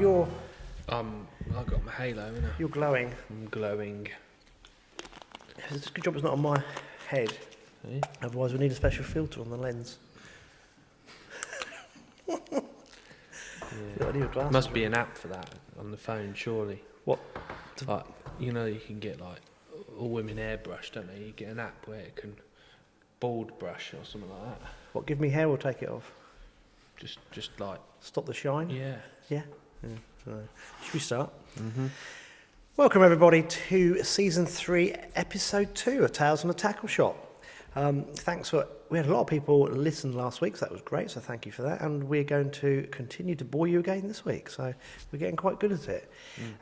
you're... I've got my halo, haven't I? You're glowing. I'm glowing. It's a good job it's not on my head. Eh? Otherwise we need a special filter on the lens. Yeah. Must be an app for that on the phone, surely. What? Like, you know, you can get like all women airbrush, don't they? You get an app where it can bald brush or something like that. What, give me hair or take it off? Just like... Stop the shine? Yeah. Yeah? So, should we start? Mm-hmm. Welcome everybody to Season 3, Episode 2 of Tales from the Tackle Shop. We had a lot of people listen last week, so that was great, so thank you for that. And we're going to continue to bore you again this week, so we're getting quite good at it.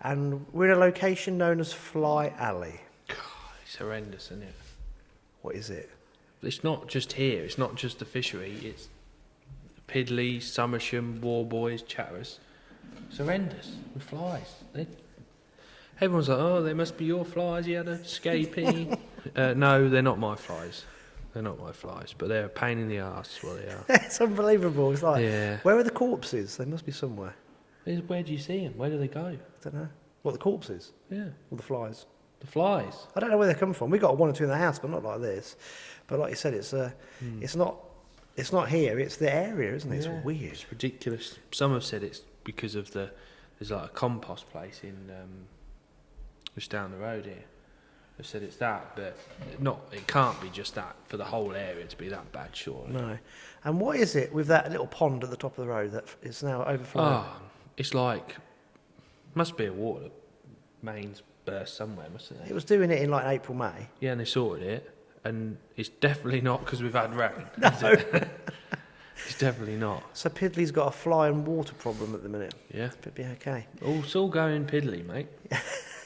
And we're in a location known as Fly Alley. God, it's horrendous, isn't it? What is it? It's not just here, it's not just the fishery, it's Pidley, Somersham, Warboys, Chatteris. It's horrendous with flies. Everyone's like, oh, they must be your flies, you had a escapee. No, they're not my flies. They're not my flies, but they're a pain in the arse. Well, they are. It's unbelievable. It's like, yeah. Where are the corpses? They must be somewhere. Where do you see them? Where do they go? I don't know. What, the corpses? Yeah. Or the flies? The flies. I don't know where they come from. We got one or two in the house, but not like this. But like you said, it's not here. It's the area, isn't it? Yeah. It's weird. It's ridiculous. Some have said it's because of there's like a compost place in just down the road here. They've said it's that, but it can't be just that for the whole area to be that bad, surely. No. And what is it with that little pond at the top of the road that is now overflowing? Oh, it's like, must be a water mains burst somewhere, mustn't it? It was doing it in like April, May. Yeah, and they sorted it, and it's definitely not because we've had rain. No. It's definitely not. So Pidley's got a fly and water problem at the minute. Yeah. It'll be okay. It's all going Pidley, mate.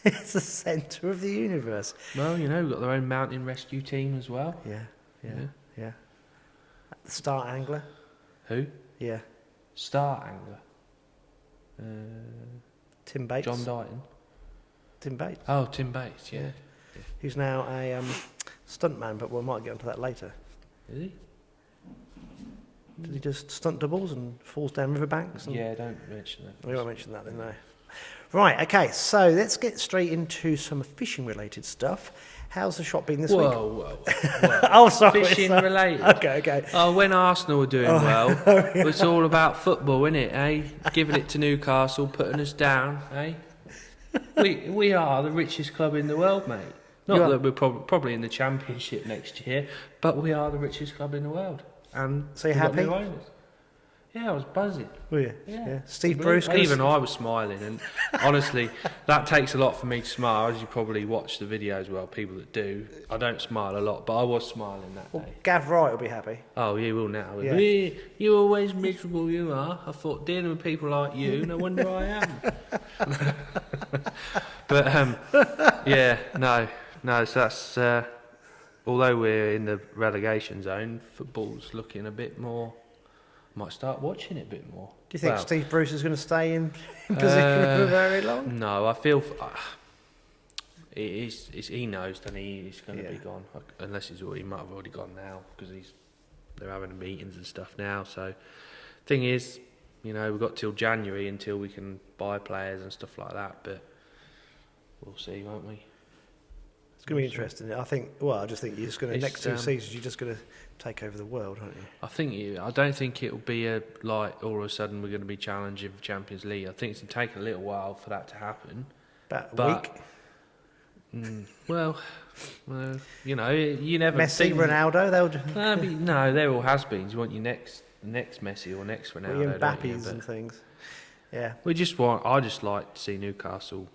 It's the centre of the universe. Well, you know, we've got their own mountain rescue team as well. Yeah. The Star Angler. Who? Yeah. Star Angler. Tim Bates. John Dighton. Tim Bates. Oh, Tim Bates, yeah. Who's now a stuntman, but we might get onto that later. Is he? Does he just stunt doubles and falls down riverbanks? Yeah, don't mention that. We won't mention that then, no. Right, okay, so let's get straight into some fishing-related stuff. How's the shop been this week? Whoa. Oh, sorry. Fishing-related? Okay. Oh, when Arsenal were doing well, it's all about football, isn't it, eh? Giving it to Newcastle, putting us down, eh? We are the richest club in the world, mate. Not that we're probably in the Championship next year, but we are the richest club in the world. And so you're happy? Yeah, I was buzzing. Were you? Yeah. Steve Bruce. Even I was smiling, and honestly, that takes a lot for me to smile. As you probably watch the videos, well, people that do, I don't smile a lot, but I was smiling that day. Gav Wright will be happy. Oh, you will now. Yeah. You're always miserable, you are. I thought, dealing with people like you, no wonder I am. But, no, so that's... although we're in the relegation zone, football's looking a bit more... Might start watching it a bit more. Do you think Steve Bruce is going to stay in position for very long? No, I feel... he knows that he's going to be gone. Unless he might have already gone now, because they're having meetings and stuff now. So, thing is, you know, we've got till January until we can buy players and stuff like that, but we'll see, won't we? It's going to be interesting. I just think you're just going to, next 2 seasons, you're just going to take over the world, aren't you? I don't think it'll be all of a sudden we're going to be challenging for Champions League. I think it's going to take a little while for that to happen. About a week? Well, you know, you never... Messi, Ronaldo, they'll just... No, they're all has-beens. You want your next Messi or next Ronaldo, your Mbappes and things. Yeah. I just like to see Newcastle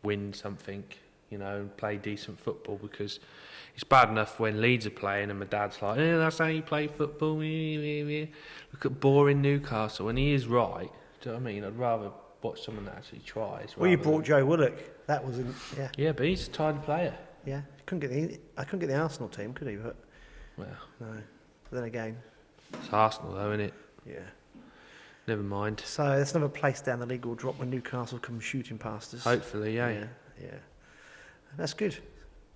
win something, you know, play decent football, because it's bad enough when Leeds are playing and my dad's like, that's how you play football. Look at boring Newcastle, and he is right. Do you know what I mean? I'd rather watch someone that actually tries. Well, you brought Joe Willock. That was Yeah, but he's a tidy player. Yeah, I couldn't get the Arsenal team, could he? But well, no. But then again, it's Arsenal, though, isn't it? Yeah. Never mind. So there's another place down the league will drop when Newcastle come shooting past us. Hopefully, yeah. That's good.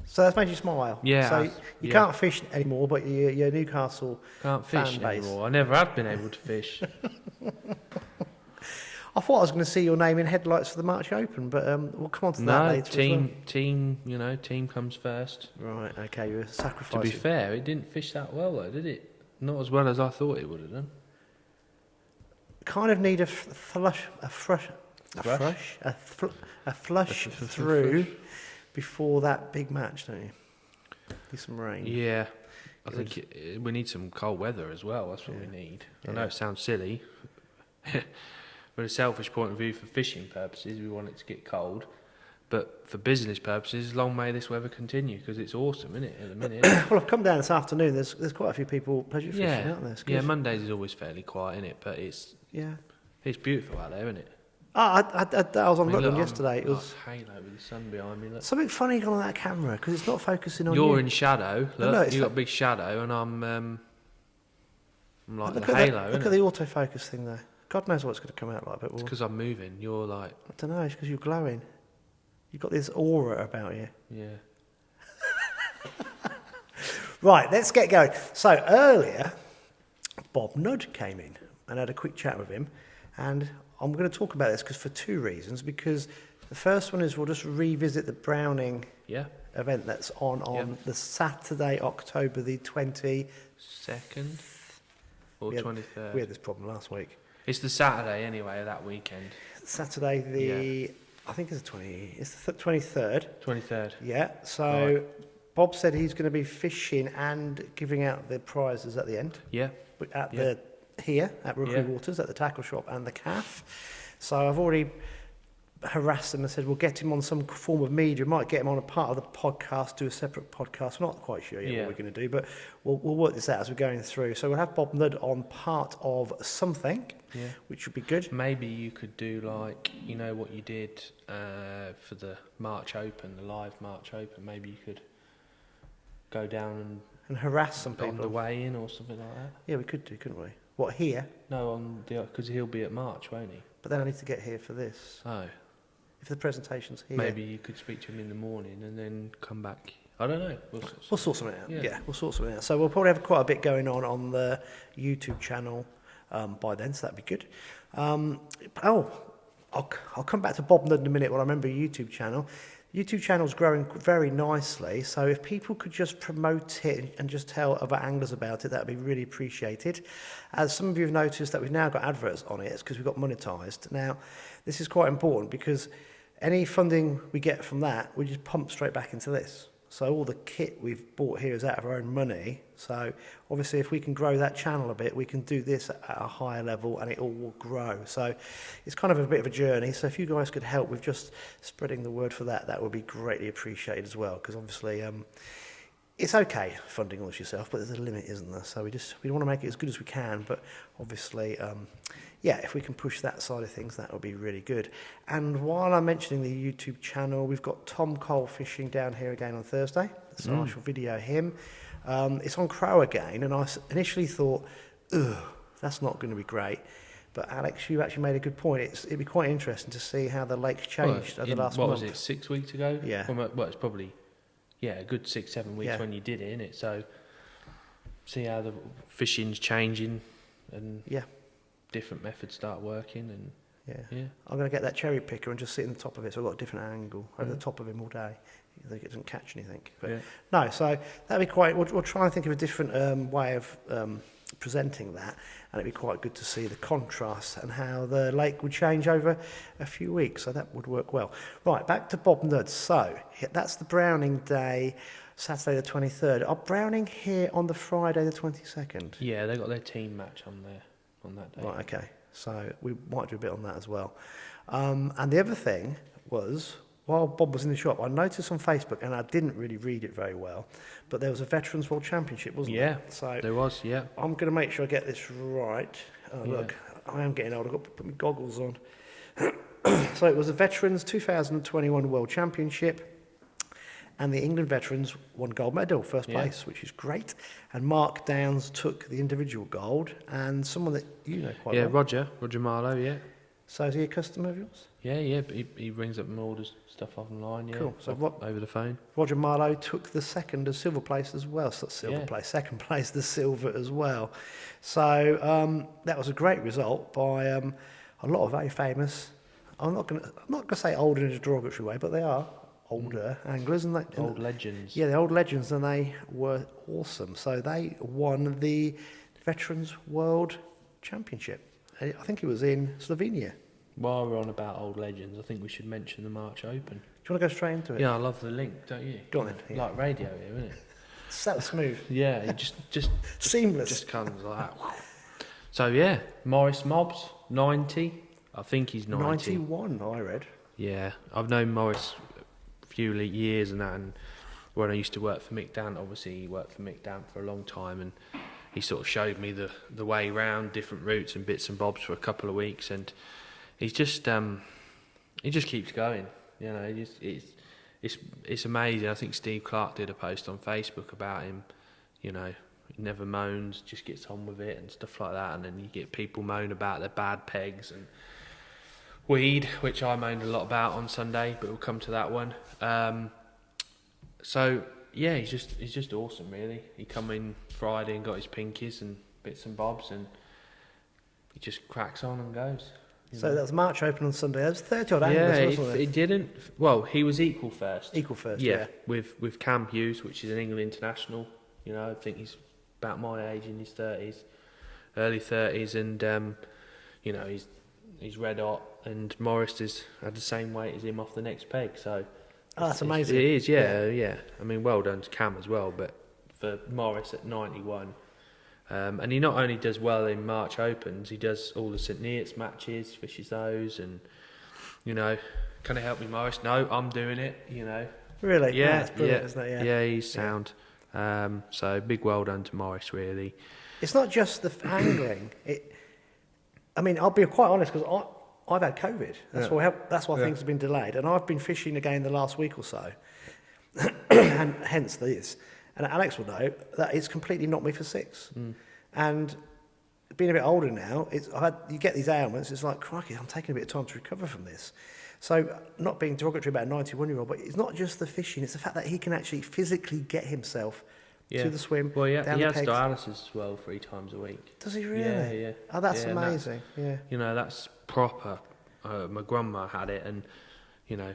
So that's made you smile. Yeah. So you can't fish anymore, but you're Newcastle can't fish fan base. anymore. I never have been able to fish. I thought I was going to see your name in headlights for the March Open, but we'll come on to that later. Team comes first. Right, okay, you're sacrificing. To be fair, it didn't fish that well though, did it? Not as well as I thought it would have done. Kind of need a flush through before that big match, don't you? Need some rain. Yeah, I think we need some cold weather as well. That's what we need. I know it sounds silly. From a selfish point of view, for fishing purposes, we want it to get cold. But for business purposes, long may this weather continue because it's awesome, isn't it, at the minute? Well, I've come down this afternoon. There's quite a few people pleasure fishing out there. Yeah, Mondays is always fairly quiet, isn't it? But it's beautiful out there, isn't it? I was on Rutland yesterday. It was halo with the sun behind me. Look. Something funny going on that camera because it's not focusing on you. You're in shadow. Look, you've got a big shadow, and I'm like the halo. Look at the autofocus thing there. God knows what it's going to come out like. But it's because I'm moving. You're like... I don't know. It's because you're glowing. You've got this aura about you. Yeah. Right, let's get going. So earlier, Bob Nudd came in and had a quick chat with him. And I'm going to talk about this for two reasons. Because the first one is we'll just revisit the Browning event that's on the Saturday, October the 22nd. Or 23rd. We had this problem last week. It's the Saturday anyway, that weekend. Saturday I think it's the 23rd. 23rd. Yeah, so Bob said he's going to be fishing and giving out the prizes at the end. Yeah. Here at Rookery Waters, at the tackle shop and the CAF. So I've already harassed him and said we'll get him on some form of media. Might get him on a part of the podcast, do a separate podcast. We're not quite sure yet what we're going to do, but we'll work this out as we're going through. So we'll have Bob Nudd on part of something, which would be good. Maybe you could do like, you know what you did for the March Open, the live March Open. Maybe you could go down and harass some people on the way in or something like that. Yeah, we could do, couldn't we? What, here? No, because he'll be at March, won't he? But then I need to get here for this. Oh. If the presentation's here. Maybe you could speak to him in the morning and then come back. I don't know. We'll sort something out. Yeah, we'll sort something out. So we'll probably have quite a bit going on the YouTube channel by then, so that'd be good. I'll come back to Bob Nudd in a minute when I remember YouTube channel. YouTube channel's growing very nicely, so if people could just promote it and just tell other anglers about it, that would be really appreciated. As some of you have noticed that we've now got adverts on it, it's because we've got monetised. Now, this is quite important because any funding we get from that, we just pump straight back into this. So all the kit we've bought here is out of our own money. So obviously if we can grow that channel a bit, we can do this at a higher level and it all will grow. So it's kind of a bit of a journey. So if you guys could help with just spreading the word for that, that would be greatly appreciated as well. Because obviously it's okay funding all this yourself, but there's a limit, isn't there? So we want to make it as good as we can. But obviously, if we can push that side of things, that would be really good. And while I'm mentioning the YouTube channel, we've got Tom Cole fishing down here again on Thursday. So I shall video him. It's on Crow again, and I initially thought, that's not going to be great. But Alex, you actually made a good point. It'd be quite interesting to see how the lake changed over the last month. What was it, 6 weeks ago? Yeah. Well, it's probably, a good 6-7 weeks when you did it, innit? So see how the fishing's changing and different methods start working. And I'm going to get that cherry picker and just sit on the top of it, so I've got a different angle over the top of him all day. I think it doesn't catch anything. But no, so that'd be quite. We'll try and think of a different way of presenting that, and it'd be quite good to see the contrast and how the lake would change over a few weeks. So that would work well. Right, back to Bob Nudd. So that's the Browning Day, Saturday the 23rd. Are Browning here on the Friday the 22nd? Yeah, they got their team match on that day. Right, okay. So we might do a bit on that as well. And the other thing was, while Bob was in the shop, I noticed on Facebook, and I didn't really read it very well, but there was a Veterans World Championship, wasn't there? Yeah, so there was, I'm going to make sure I get this right. Look, I am getting old. I've got to put my goggles on. So it was the Veterans 2021 World Championship, and the England veterans won gold medal, first place, which is great. And Mark Downs took the individual gold, and someone that you know quite well. Roger Marlowe, So is he a customer of yours? Yeah, but he brings up and orders stuff online, Cool. So over the phone. Roger Marlowe took the second silver place as well. So second place, the silver as well. So that was a great result by a lot of very famous. I'm not gonna say old in a derogatory way, but they are older anglers, and they Old legends. Yeah, the old legends, and they were awesome. So they won the Veterans World Championship. I think it was in Slovenia. While we're on about old legends, I think we should mention the March Open. Do you want to go straight into it? Yeah, I love the link, don't you? Go on then. Yeah. Like radio here, isn't it? So smooth. Yeah, it just Seamless. Just comes like that. So yeah, Morris Mobbs, 90. I think he's 90. 91, I read. Yeah, I've known Morris a few years and that, and when I used to work for Mick Dant, obviously he worked for Mick Dant for a long time, and he sort of showed me the way round, different routes and bits and bobs for a couple of weeks, and he's just he just keeps going. You know, it's amazing. I think Steve Clark did a post on Facebook about him. You know, he never moans, just gets on with it and stuff like that. And then you get people moan about their bad pegs and weed, which I moaned a lot about on Sunday, but we'll come to that one. So yeah, he's just awesome, really. He come in Friday and got his pinkies and bits and bobs, and he just cracks on and goes. So that was March Open on Sunday. There was 30 odd anglers, wasn't it didn't. Well, he was equal first. Equal first, yeah. With Cam Hughes, which is an England international. You know, I think he's about my age, in his 30s, early 30s, and you know, he's red hot. And Morris had the same weight as him off the next peg. So that's amazing. It is, yeah. I mean, well done to Cam as well, but for Morris at 91. And he not only does well in March Opens, he does all the St Neots matches, fishes those, and, you know, can it help me, Morris? No, I'm doing it, you know. Really? Yeah, that's brilliant, isn't it? Yeah, he's sound. So big well done to Morris, really. It's not just the angling. I mean, I'll be quite honest, because I've had COVID. That's why things have been delayed. And I've been fishing again the last week or so, and hence this. And Alex will know that it's completely knocked me for six. And being a bit older now, you get these ailments, it's like, crikey, I'm taking a bit of time to recover from this. So, not being derogatory about a 91-year-old, but it's not just the fishing, it's the fact that he can actually physically get himself to the swim. Well, he down has the pegs. dialysis as well 3 times a week. Does he really? Yeah. Oh, that's amazing. Yeah. You know, that's proper. My grandma had it, and, you know,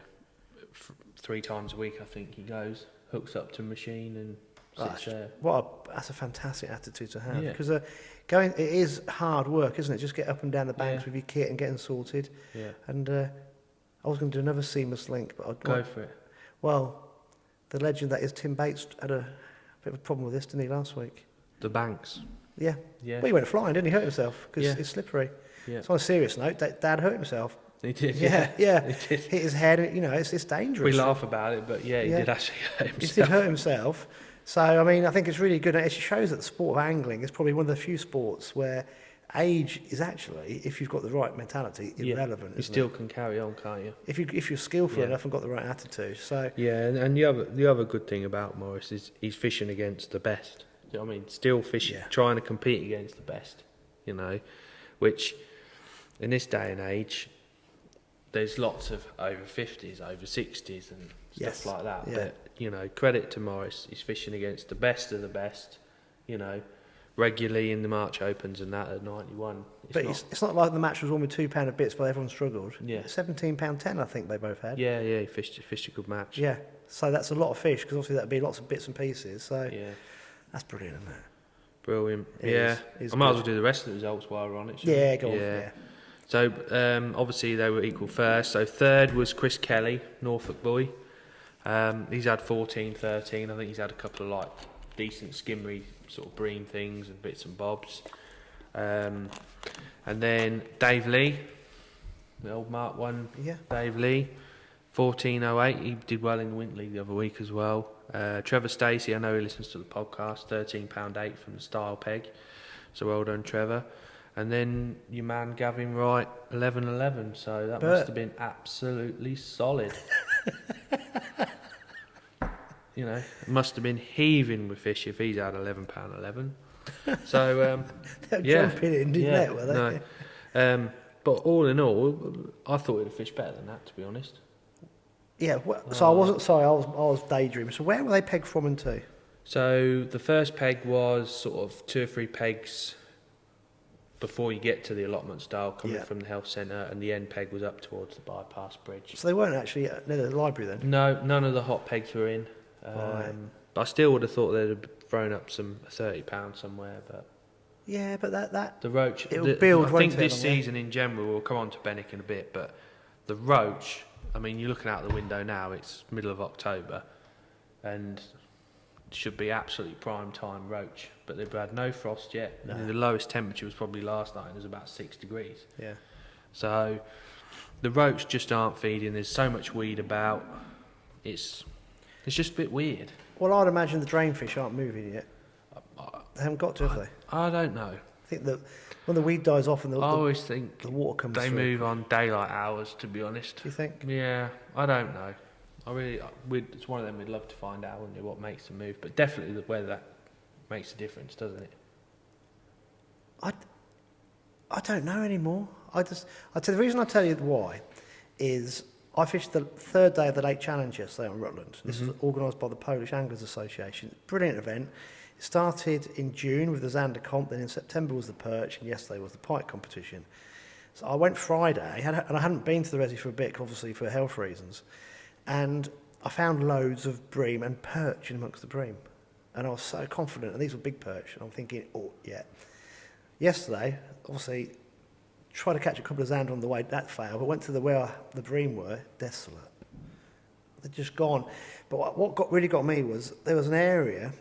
3 times a week, I think he goes, hooks up to a machine and sits there. That's a fantastic attitude to have. Yeah. Because it is hard work, isn't it? Just get up and down the banks with your kit and getting sorted. Yeah. And I was going to do another seamless link, but I'd go for it. Well, the legend that is Tim Bates had a bit of a problem with this, didn't he, last week? The banks. Yeah. Yeah. Well, he went flying, didn't he? Hurt himself because it's slippery. Yeah. So on a serious note, Dad hurt himself. He did. Yeah. He did. Hit his head. You know, it's dangerous. We laugh about it, but he did actually hurt himself. He did hurt himself. So, I mean, I think it's really good. It shows that the sport of angling is probably one of the few sports where age is actually, if you've got the right mentality, irrelevant. You still can carry on, can't you? If you're skillful enough and got the right attitude. So and the other good thing about Morris is he's fishing against the best. You know what I mean? Still fishing, trying to compete against the best. You know, which in this day and age, there's lots of over 50s, over 60s, and stuff like that. Yeah. But you know, credit to Morris, he's fishing against the best of the best. You know, regularly in the March Opens and that at 91. It's not like the match was won with £2 a bits, but everyone struggled. Yeah. £17.10, I think they both had. Yeah, he fished a good match. Yeah, so that's a lot of fish, because obviously that'd be lots of bits and pieces. So yeah, that's brilliant, isn't it? Brilliant. It is I might as well do the rest of the results while we're on it. Yeah, go on. Yeah. So obviously they were equal first. So third was Chris Kelly, Norfolk boy. He's had 14, 13. I think he's had a couple of like decent skimmery sort of bream things and bits and bobs. And then Dave Lee, the old Mark one. Yeah. Dave Lee, 14.08. He did well in the Winter League the other week as well. Trevor Stacey, I know he listens to the podcast, £13.8 from the style peg. So well done, Trevor. And then your man Gavin Wright, 11.11. So that must have been absolutely solid. You know, must have been heaving with fish if he's had £11.11. So They're jumping in, didn't they? Were they? No. But all in all, I thought he'd have fished better than that, to be honest. Yeah. So I wasn't sorry. I was daydreaming. So where were they pegged from and to? So the first peg was sort of 2 or 3 pegs before you get to the allotment style, coming Yeah. from the health centre, and the end peg was up towards the bypass bridge. So they weren't actually near the library then? No, none of the hot pegs were in. Right. But I still would have thought they'd have thrown up some £30 somewhere. But Yeah, but that the roach, it'll build, I won't think it, this along there? season in general, we'll come on to Benwick in a bit, but the roach, I mean, you're looking out the window now, it's middle of October, and should be absolutely prime time roach, but they've had no frost yet. No. I mean, the lowest temperature was probably last night, it was about 6 degrees. Yeah. So the roach just aren't feeding, there's so much weed about, it's just a bit weird. Well, I'd imagine the drainfish aren't moving yet. They haven't got to, have they? I don't know. I think that when the weed dies off and I always think the water comes they through. move on daylight hours, to be honest. Do you think? Yeah, I don't know. It's one of them we'd love to find out, wouldn't it, what makes them move. But definitely the weather that makes a difference, doesn't it? I don't know anymore. The reason I tell you why is I fished the third day of the Lake Challenge yesterday on Rutland. This was organised by the Polish Anglers Association. Brilliant event. It started in June with the Zander comp, then in September was the perch, and yesterday was the pike competition. So I went Friday, and I hadn't been to the Resi for a bit, obviously for health reasons, and I found loads of bream and perch in amongst the bream. And I was so confident, and these were big perch, and I'm thinking, oh, yeah. Yesterday, obviously, tried to catch a couple of Zander on the way, that failed, but went to where the bream were, desolate. They'd just gone. But what really got me was there was an area,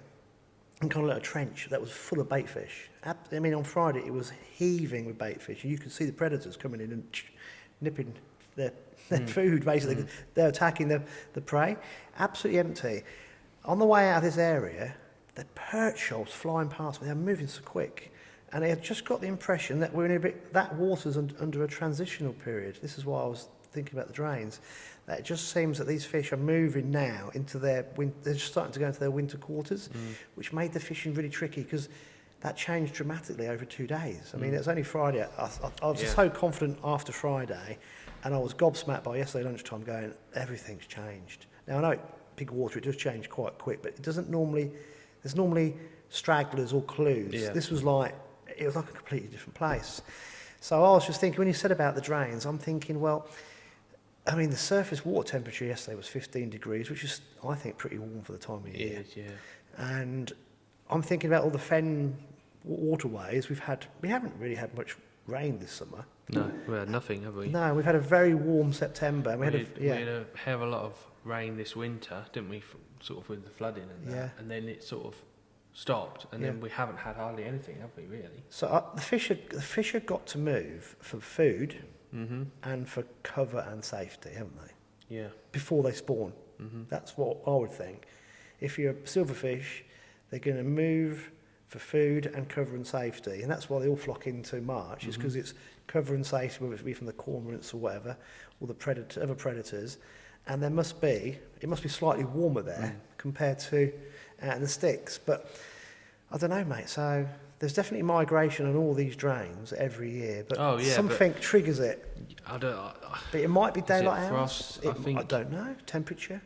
and kind of like a trench, that was full of bait fish. I mean, on Friday, it was heaving with bait fish. You could see the predators coming in and nipping their food, basically. They're attacking the prey. Absolutely empty. On the way out of this area, the perch shoals flying past me. They're moving so quick. And I had just got the impression that we're in that water's under a transitional period. This is why I was thinking about the drains. That it just seems that these fish are moving now into they're just starting to go into their winter quarters, which made the fishing really tricky because that changed dramatically over 2 days. I mean, it was only Friday. I was so confident after Friday, and I was gobsmacked by yesterday lunchtime going, everything's changed. Now, I know big water, it does change quite quick, but it doesn't normally, there's normally stragglers or clues. Yeah. This was like, it was like a completely different place. So I was just thinking, when you said about the drains, I'm thinking, well, I mean, the surface water temperature yesterday was 15 degrees, which is, I think, pretty warm for the time of year. It is, yeah. And I'm thinking about all the fen waterways. We haven't really had much rain this summer. No, we had nothing, have we? No, we've had a very warm September. And We had a hell of a lot of rain this winter, didn't we? Sort of with the flooding and that. Yeah. And then it sort of stopped, and then we haven't had hardly anything, have we? Really? So the fish have got to move for food and for cover and safety, haven't they? Yeah. Before they spawn. That's what I would think. If you're a silverfish, they're going to move for food and cover and safety, and that's why they all flock into March. Is because it's cover and safety, whether it be from the cormorants or whatever, or the other predators. And it must be slightly warmer there compared to out in the sticks. But I don't know, mate. So there's definitely migration on all these drains every year, but something triggers it. But it might be daylight hours. Frost? I don't know. Temperature.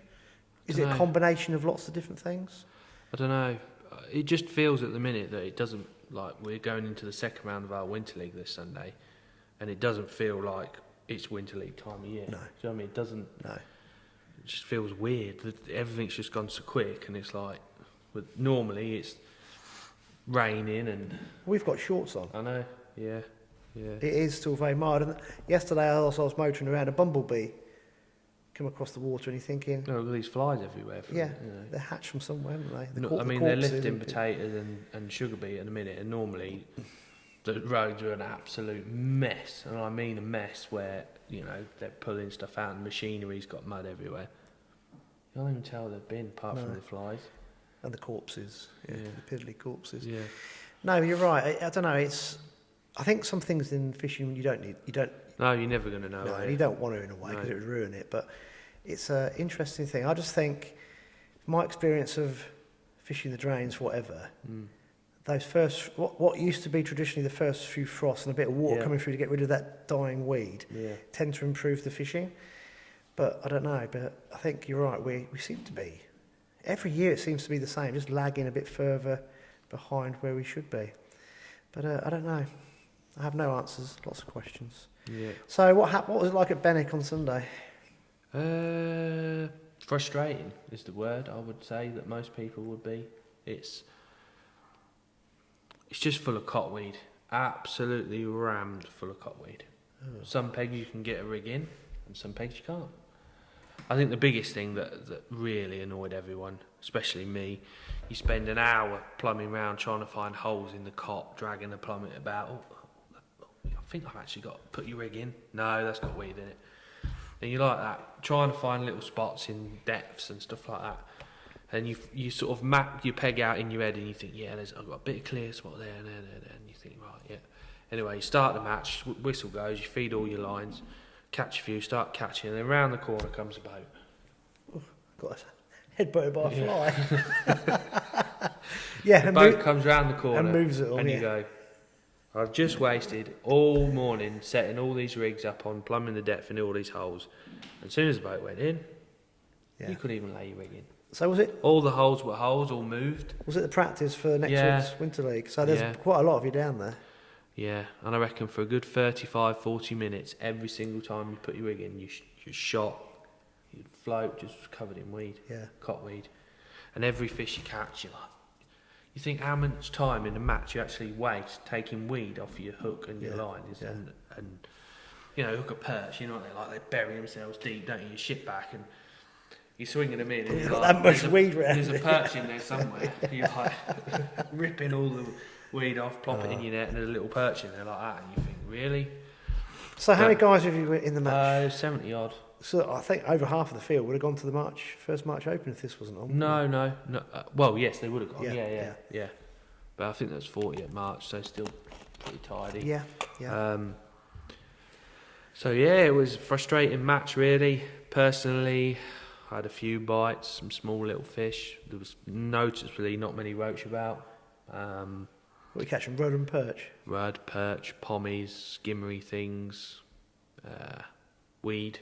Is it a combination of lots of different things? I don't know. It just feels at the minute that it doesn't, like, we're going into the second round of our Winter League this Sunday, and it doesn't feel like it's Winter League time of year. No. Do you know what I mean? It doesn't. No. It just feels weird. Everything's just gone so quick, and it's like, normally it's raining and... We've got shorts on. I know, yeah. It is still very mild. And yesterday I was motoring around, a bumblebee come across the water, and you're thinking... Oh, these flies everywhere. They're hatched from somewhere, haven't they? They're lifting potatoes and sugar beet in a minute, and normally the roads are an absolute mess, and I mean a mess where, they're pulling stuff out and machinery's got mud everywhere. You can't even tell they've been, apart from the flies. And the corpses, the Pidley corpses. Yeah. No, you're right. I don't know, I think some things in fishing you don't. No, you're never going to know. No, you don't want to in a way because it would ruin it. But it's an interesting thing. I just think, my experience of fishing the drains, whatever, those first, what used to be traditionally the first few frosts and a bit of water coming through to get rid of that dying weed, tend to improve the fishing. But I don't know. But I think you're right. We seem to be, every year it seems to be the same, just lagging a bit further behind where we should be. But I don't know. I have no answers. Lots of questions. Yeah. So what was it like at Benwick on Sunday? Frustrating is the word I would say that most people would be. It's just full of cotweed. Absolutely rammed full of cotweed. Oh. Some pegs you can get a rig in, and some pegs you can't. I think the biggest thing that really annoyed everyone, especially me, you spend an hour plumbing around trying to find holes in the cot, dragging the plummet about. I think I've actually got to put your rig in. No, that's got weed in it. And you like that, trying to find little spots in depths and stuff like that. And you sort of map your peg out in your head and you think, yeah, I've got a bit of clear spot there and there. And you think, right, yeah. Anyway, you start the match, whistle goes, you feed all your lines, catch a few, start catching, and then round the corner comes a boat. Got headbutted by a fly. Yeah, the boat comes round the corner and moves it all, and you yeah. go, I've just wasted all morning setting all these rigs up on plumbing the depth in all these holes. And as soon as the boat went in, you couldn't even lay your rig in. So was it? All the holes were holes, all moved. Was it the practice for next week's Winter League? So there's quite a lot of you down there. Yeah, and I reckon for a good 35, 40 minutes, every single time you put your rig in, you shot, you'd float, just covered in weed, cotweed. And every fish you catch, you think how much time in a match you actually waste taking weed off your hook and your line. And you know, hook a perch, you know what they're like, they bury themselves deep, don't you? You shit back and you're swinging them in. And you've got that much weed around. There's a perch in there somewhere. You're like ripping all the weed off, plop it in your net, and there's a little perch in there like that, and you think, really? So how many guys have you in the match? 70 odd. So I think over half of the field would have gone to the first March Open if this wasn't on. No. Well, yes, they would have gone. Yeah. But I think that's 40 at March, so still pretty tidy. Yeah. So yeah, it was a frustrating match really. Personally, I had a few bites, some small little fish. There was noticeably not many roach about. What are you catching? Rudd and perch? Rudd, perch, pommies, skimmery things, weed.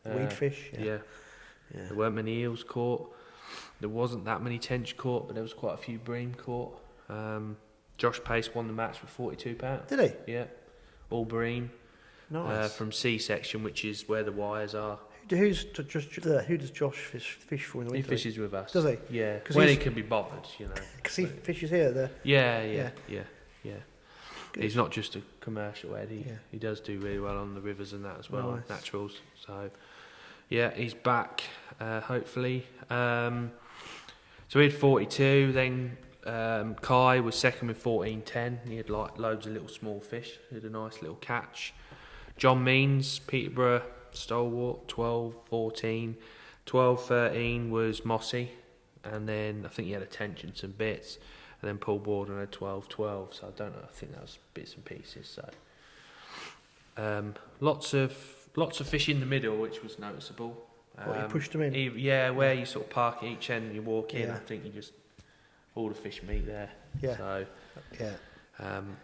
Weed fish? Yeah. There weren't many eels caught. There wasn't that many tench caught, but there was quite a few bream caught. Josh Pace won the match with £42. Did he? Yeah. All bream. Nice. From C section, which is where the wires are. Who does Josh fish for in the winter? He fishes with us. Does he? Yeah. When he can be bothered, you know. Because he fishes here. Yeah. He's not just a commercial head. He does do really well on the rivers and that as well, nice. Naturals. So, yeah, he's back, hopefully. So we had 42. Then Kai was second with 14.10. He had like loads of little small fish. He had a nice little catch. John Means, Peterborough stalwart, 12.14. 12.13 was Mossy, and then I think he had a tench and some bits. And then Paul Borden had 12.12, so I don't know. I think that was bits and pieces. So lots of fish in the middle, which was noticeable. You pushed them in. Where you sort of park at each end and you walk in. I think you just all the fish meet there. Yeah. So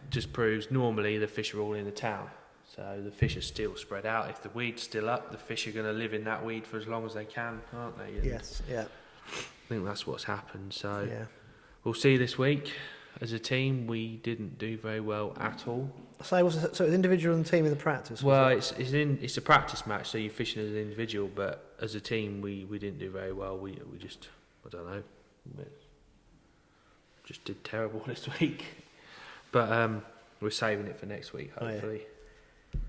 just proves normally the fish are all in the town, so the fish are still spread out. If the weed's still up, the fish are going to live in that weed for as long as they can, aren't they? And yes. Yeah. I think that's what's happened. So. Yeah. We'll see this week. As a team, we didn't do very well at all. So it was individual and team in the practice? Well, it's a practice match, so you're fishing as an individual, but as a team, we didn't do very well. We just, I don't know, just did terrible this week. But we're saving it for next week, hopefully. Oh, yeah.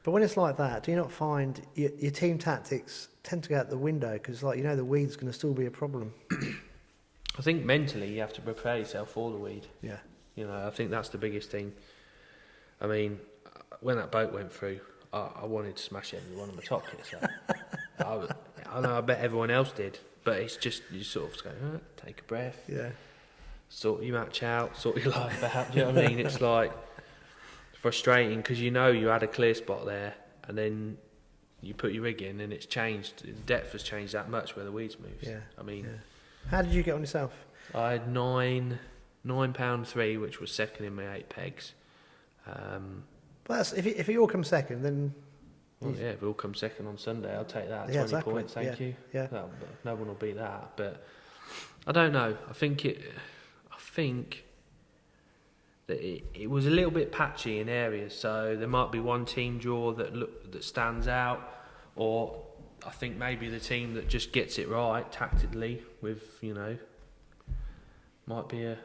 But when it's like that, do you not find your team tactics tend to go out the window because, the weed's going to still be a problem? I think mentally you have to prepare yourself for the weed. Yeah. I think that's the biggest thing. I mean, when that boat went through, I wanted to smash every one of my top kits up. I know, I bet everyone else did, but it's just, you sort of go, take a breath. Yeah. Sort your match out, sort your life out. Do you know what I mean? It's like frustrating because you had a clear spot there and then you put your rig in and it's changed. The depth has changed that much where the weeds moved. Yeah. I mean... Yeah. How did you get on yourself? I had £9.3, which was second in my 8 pegs. But if you all come second, then... Well, if we all come second on Sunday, I'll take that. 20 exactly. points, thank you. Yeah. No one will beat that. But I don't know. I think that it was a little bit patchy in areas. So there might be one team draw that stands out, or I think maybe the team that just gets it right tactically with, you know, might be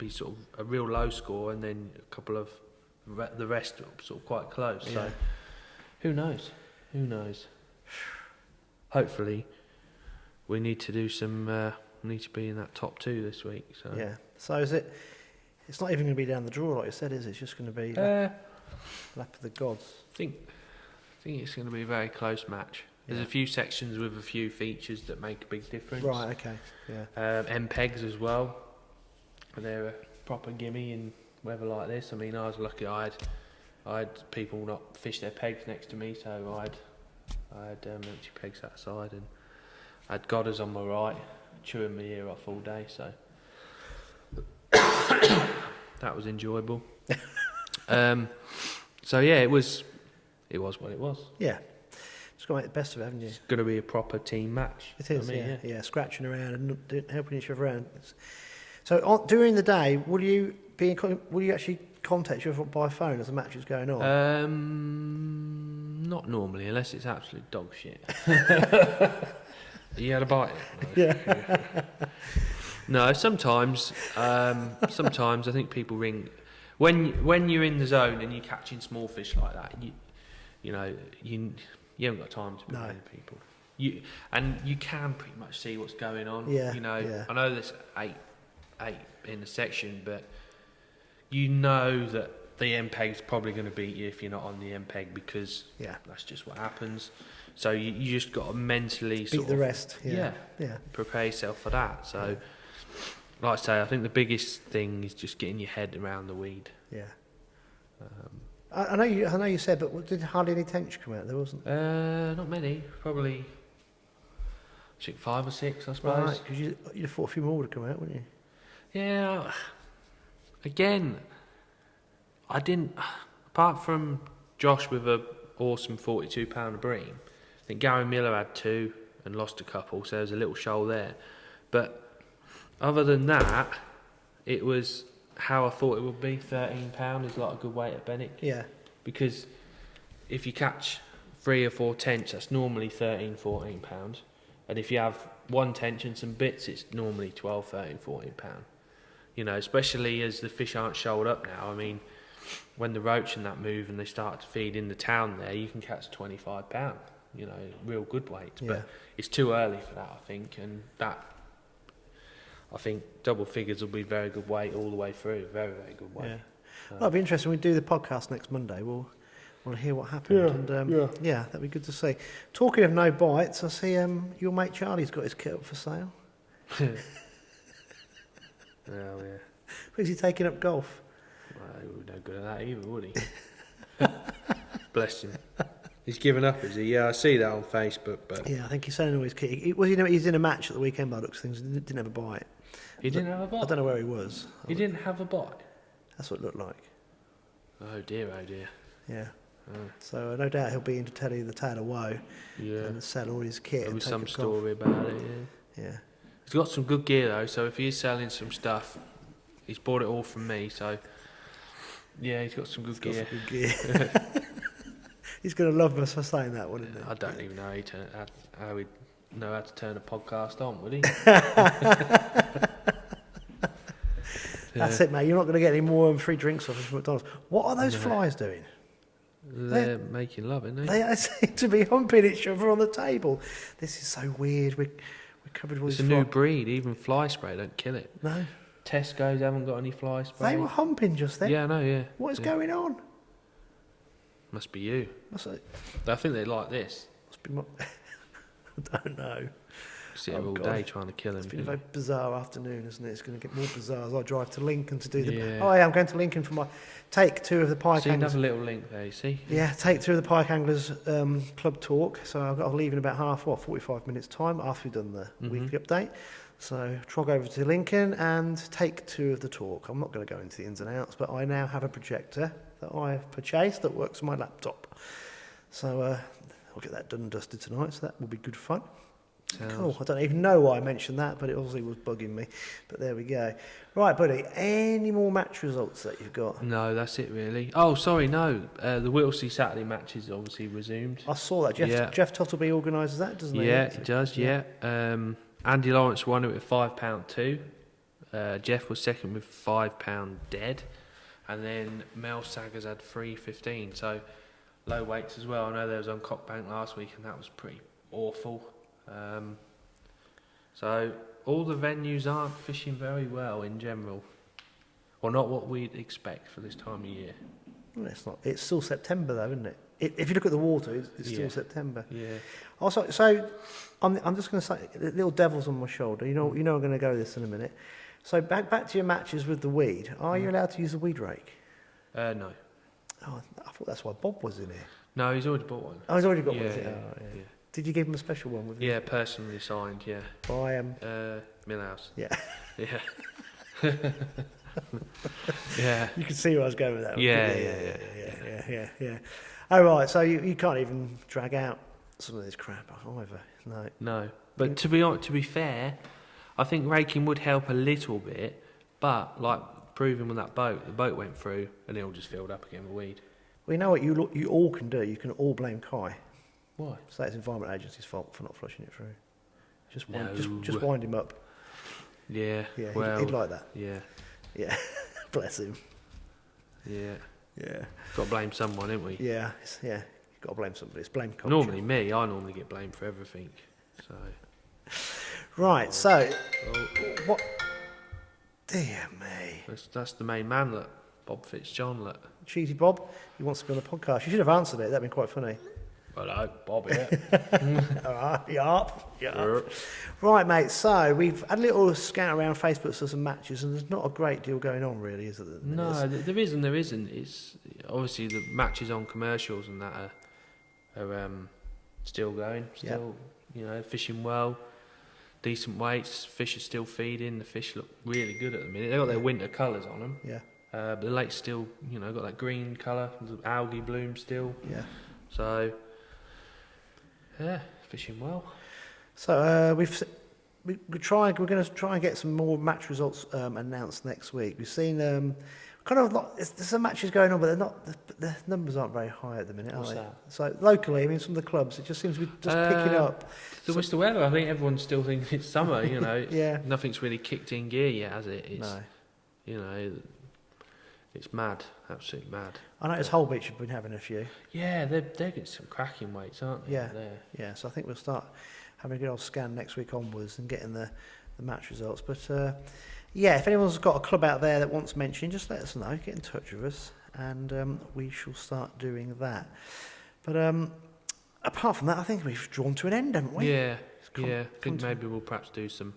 sort of a real low score, and then a couple of the rest sort of quite close. Yeah. So who knows? Hopefully, we need to do some. We need to be in that top 2 this week. So yeah. So is it? It's not even going to be down the draw like you said, is it? It's just going to be lap of the gods. I think it's going to be a very close match. There's a few sections with a few features that make a big difference. Right. Okay. Yeah. MPEGs as well. They're a proper gimme in weather like this. I mean, I was lucky. I had people not fish their pegs next to me, so I had empty pegs that side, and I had Godders on my right, chewing my ear off all day. So that was enjoyable. So yeah, it was what it was. Yeah. Just got to make the best of it, haven't you? It's going to be a proper team match. It is. I mean, yeah. Scratching around and helping each other around. So during the day, will you actually contact each other by phone as the match is going on? Not normally, unless it's absolute dog shit. You had a bite? No. Yeah. No, sometimes I think people ring when you're in the zone and you're catching small fish like that. You haven't got time to be ringing people. You can pretty much see what's going on. Yeah. I know there's eight in the section, but you know that the MPEG's probably going to beat you if you're not on the MPEG, because that's just what happens. So you just got to mentally beat the rest. Yeah. Prepare yourself for that. So, like I say, I think the biggest thing is just getting your head around the weed. Yeah. I know you said, but did hardly any tension come out? There wasn't. Not many. Probably, I think 5 or 6, I suppose. Right, because you'd have thought a few more would have come out, wouldn't you? Yeah. Again, I didn't. Apart from Josh with a awesome 42-pounder bream, I think Gary Miller had 2 and lost a couple, so there was a little shoal there. But other than that, it was how I thought it would be. 13 pound is like a good weight at Benwick. Yeah. Because if you catch 3 or 4 tench, that's normally 13, 14 pounds. And if you have 1 tench and some bits, it's normally 12, 13, 14 pound. Especially as the fish aren't shoaled up now. I mean, when the roach and that move and they start to feed in the town there, you can catch 25 pound. Real good weights. But it's too early for that, I think. And that, I think double figures will be very good weight all the way through. Very, very good weight. Yeah. Well, it'll be interesting. We do the podcast next Monday. We'll hear what happened. That'd be good to see. Talking of no bites, I see your mate Charlie's got his kit up for sale. Oh yeah. Where's he taking up golf? Well, he would be no good at that either, would he? Bless him. He's given up, is he? Yeah, I see that on Facebook. But yeah, I think he's selling all his kit. He's in a match at the weekend by the looks of things. He didn't have a bite. He didn't have a bite? I don't know where he was. He didn't have a bite? That's what it looked like. Oh dear. Yeah. Oh. So no doubt he'll be in to tell you the tale of woe. Yeah. And sell all his kit. There was and some take up golf. story about it, Yeah. He's got some good gear though, so if he is selling some stuff, he's bought it all from me, so yeah, he's got some good gear. He's going to love us for saying that, wouldn't he? I don't even know how he'd know how to turn a podcast on, would he? That's it, mate. You're not going to get any more free drinks off from McDonald's. What are those flies doing? They're making love, aren't they? They seem to be humping each other on the table. This is so weird. We're covered with It's a new breed. Even fly spray don't kill it. No. Tesco's haven't got any fly spray. They were humping just then. Yeah, I know, yeah. What is going on? Must be you. Must it? I think they like this. Must be I don't know. Sit here all day trying to kill him. It's been a very bizarre afternoon, isn't it? It's going to get more bizarre as I drive to Lincoln to do the... Yeah. Oh, yeah, I'm going to Lincoln for my take 2 of the Pike See Anglers. another little link there, you see? Yeah, take 2 of the Pike Anglers club talk. So I'll leave in about 45 minutes time after we've done the weekly update. So trog over to Lincoln and take 2 of the talk. I'm not going to go into the ins and outs, but I now have a projector that I've purchased that works on my laptop. So I'll get that done and dusted tonight, so that will be good fun. Sounds. Cool. I don't even know why I mentioned that, but it obviously was bugging me. But there we go. Right, buddy. Any more match results that you've got? No, that's it really. Oh, sorry, no. The Whittlesey Saturday match is obviously resumed. I saw that. Jeff Tottleby organises that, doesn't he? Yeah, he does, yeah. Andy Lawrence won it with £5 too. Jeff was second with £5 dead. And then Mel Saggers had 3.15. So low weights as well. I know there was on Cockbank last week and that was pretty awful. So all the venues aren't fishing very well in general. Or not what we'd expect for this time of year. Well, it's not. It's still September though, isn't it? If you look at the water, it's still September. Yeah. Also, so I'm just going to say, the little devil's on my shoulder. You know, I'm going to go this in a minute. So back to your matches with the weed. Are you allowed to use the weed rake? No. Oh, I thought that's why Bob was in here. No, he's already bought one. Oh, he's already got one. Yeah, Is it? yeah, Oh, yeah. yeah. Did you give him a special one with you? Yeah, personally signed, yeah. By Millhouse. Yeah. Yeah. Yeah. You can see where I was going with that. Yeah. Oh right, so you can't even drag out some of this crap either. No. No. But to be fair, I think raking would help a little bit, but like proving with that boat, the boat went through and it all just filled up again with weed. Well, you know what you all can do? You can all blame Kai. Why? So that's Environment Agency's fault for not flushing it through. Just wind him up. Yeah. Yeah, Well, he'd like that. Yeah. Yeah. Bless him. Yeah. Yeah. Got to blame someone, haven't we? Yeah. You've got to blame somebody. It's blame culture. Normally me. I normally get blamed for everything. So. Right. So Oh, what? Dear me. that's the main man, look. Bob Fitzjohn, look. Cheesy Bob, he wants to be on the podcast. You should have answered it. That'd been quite funny. Hello, Bob here. All right, yeah. Right, mate. So we've had a little scout around Facebook for some matches, and there's not a great deal going on, really, is there? No, there isn't. It's obviously the matches on commercials and that are still going. Still, fishing well, decent weights. Fish are still feeding. The fish look really good at the minute. They got their winter colours on them. Yeah. But the lake's still, got that green colour, the algae bloom still. Yeah. So, yeah, fishing well. So we're going to try and get some more match results announced next week. We've seen kind of there's some matches going on, but they're not. The numbers aren't very high at the minute, are What's they? that? So locally, I mean, some of the clubs, it just seems to be just picking up. It's the weather. I think everyone still thinks it's summer. Yeah. Nothing's really kicked in gear yet, has it? It's, No. It's mad, absolutely mad. I noticed Whole Beach have been having a few. Yeah, they're getting some cracking weights, aren't they? Yeah. So I think we'll start having a good old scan next week onwards and getting the match results. But if anyone's got a club out there that wants mentioning, just let us know. Get in touch with us, and we shall start doing that. But apart from that, I think we've drawn to an end, haven't we? Yeah. I think maybe we'll perhaps do some.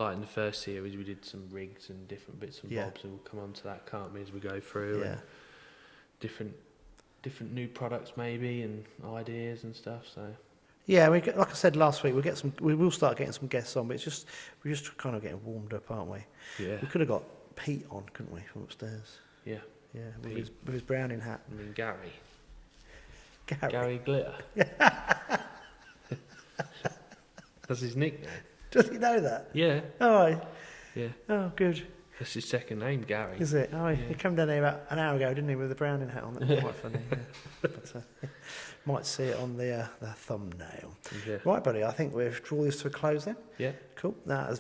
Like in the first series, we did some rigs and different bits and bobs, and we'll come on to that, can't we, as we go through. Yeah. And different new products maybe and ideas and stuff. So. Yeah, like I said last week, we will start getting some guests on, but we're just kind of getting warmed up, aren't we? Yeah. We could have got Pete on, couldn't we, from upstairs? Yeah. Yeah, with his Browning hat. I mean Gary Glitter. That's his nickname. Does he know that? Yeah. Oh, Yeah. oh, good. That's his second name, Gary. Is it? Oh, he came down here about an hour ago, didn't he, with the Browning hat on? That was quite funny. Yeah. But, might see it on the thumbnail. Yeah. Right, buddy. I think we've drawn this to a close then. Yeah. Cool. Now,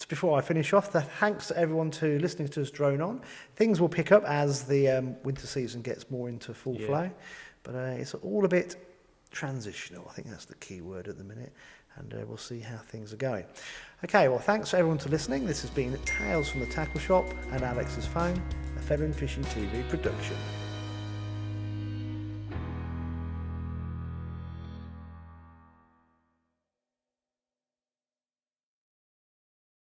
before I finish off, thanks to everyone to listening to us drone on. Things will pick up as the winter season gets more into full flow, but it's all a bit transitional. I think that's the key word at the minute, and we'll see how things are going. Okay, well, thanks to everyone for listening. This has been Tales from the Tackle Shop and Alex's Phone, a Feather and Fishing TV production.